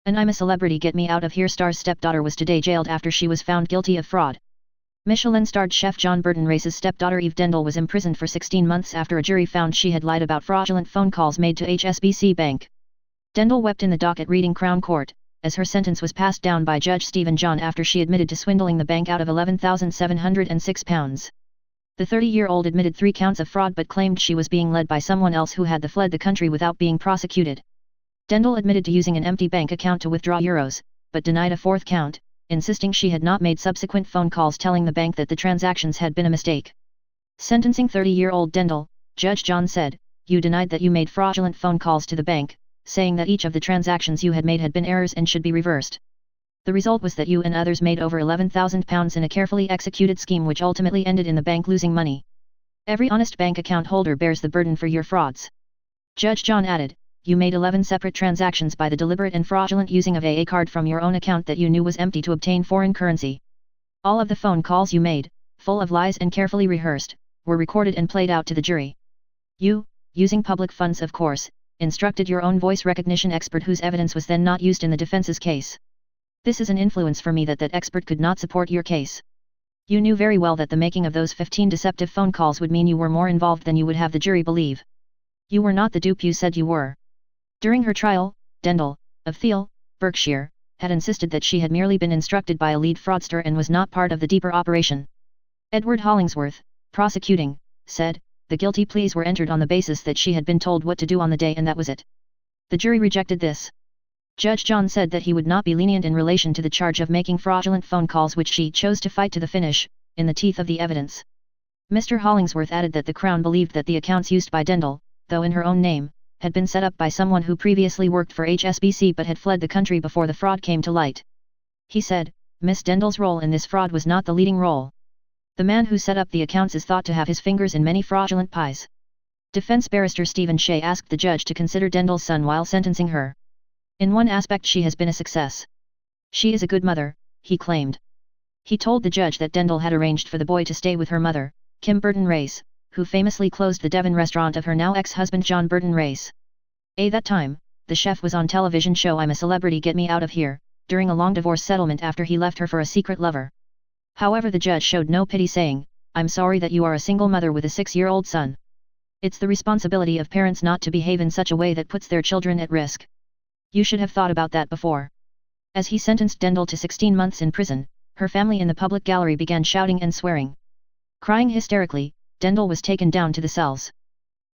And I'm a celebrity, get me out of here star's stepdaughter was today jailed after she was found guilty of fraud. Michelin-starred chef John Burton Race's stepdaughter Eve Dendel was imprisoned for 16 months after a jury found she had lied about fraudulent phone calls made to HSBC Bank. Dendel wept in the dock at Reading Crown Court, as her sentence was passed down by Judge Stephen John after she admitted to swindling the bank out of £11,706. The 30-year-old admitted 3 counts of fraud but claimed she was being led by someone else who had fled the country without being prosecuted. Dendel admitted to using an empty bank account to withdraw euros, but denied a 4th count, insisting she had not made subsequent phone calls telling the bank that the transactions had been a mistake. Sentencing 30-year-old Dendel, Judge John said, "You denied that you made fraudulent phone calls to the bank, saying that each of the transactions you had made had been errors and should be reversed. The result was that you and others made over £11,000 in a carefully executed scheme which ultimately ended in the bank losing money. Every honest bank account holder bears the burden for your frauds." Judge John added, "You made 11 separate transactions by the deliberate and fraudulent using of a card from your own account that you knew was empty to obtain foreign currency. All of the phone calls you made, full of lies and carefully rehearsed, were recorded and played out to the jury. You, using public funds of course, instructed your own voice recognition expert whose evidence was then not used in the defense's case. This is an influence for me that expert could not support your case. You knew very well that the making of those 15 deceptive phone calls would mean you were more involved than you would have the jury believe. You were not the dupe you said you were." During her trial, Dendel, of Thiel, Berkshire, had insisted that she had merely been instructed by a lead fraudster and was not part of the deeper operation. Edward Hollingsworth, prosecuting, said, "The guilty pleas were entered on the basis that she had been told what to do on the day and that was it. The jury rejected this." Judge John said that he would not be lenient in relation to the charge of making fraudulent phone calls which she chose to fight to the finish, in the teeth of the evidence. Mr. Hollingsworth added that the Crown believed that the accounts used by Dendel, though in her own name, had been set up by someone who previously worked for HSBC but had fled the country before the fraud came to light. He said, "Miss Dendel's role in this fraud was not the leading role. The man who set up the accounts is thought to have his fingers in many fraudulent pies." Defense barrister Stephen Shea asked the judge to consider Dendel's son while sentencing her. "In one aspect she has been a success. She is a good mother," he claimed. He told the judge that Dendel had arranged for the boy to stay with her mother, Kim Burton Race, who famously closed the Devon restaurant of her now ex-husband John Burton Race. At that time, the chef was on television show I'm a Celebrity, Get Me Out of Here, during a long divorce settlement after he left her for a secret lover. However, the judge showed no pity, saying, "I'm sorry that you are a single mother with a 6-year-old son. It's the responsibility of parents not to behave in such a way that puts their children at risk. You should have thought about that before." As he sentenced Dendel to 16 months in prison, her family in the public gallery began shouting and swearing. Crying hysterically, Dendel was taken down to the cells.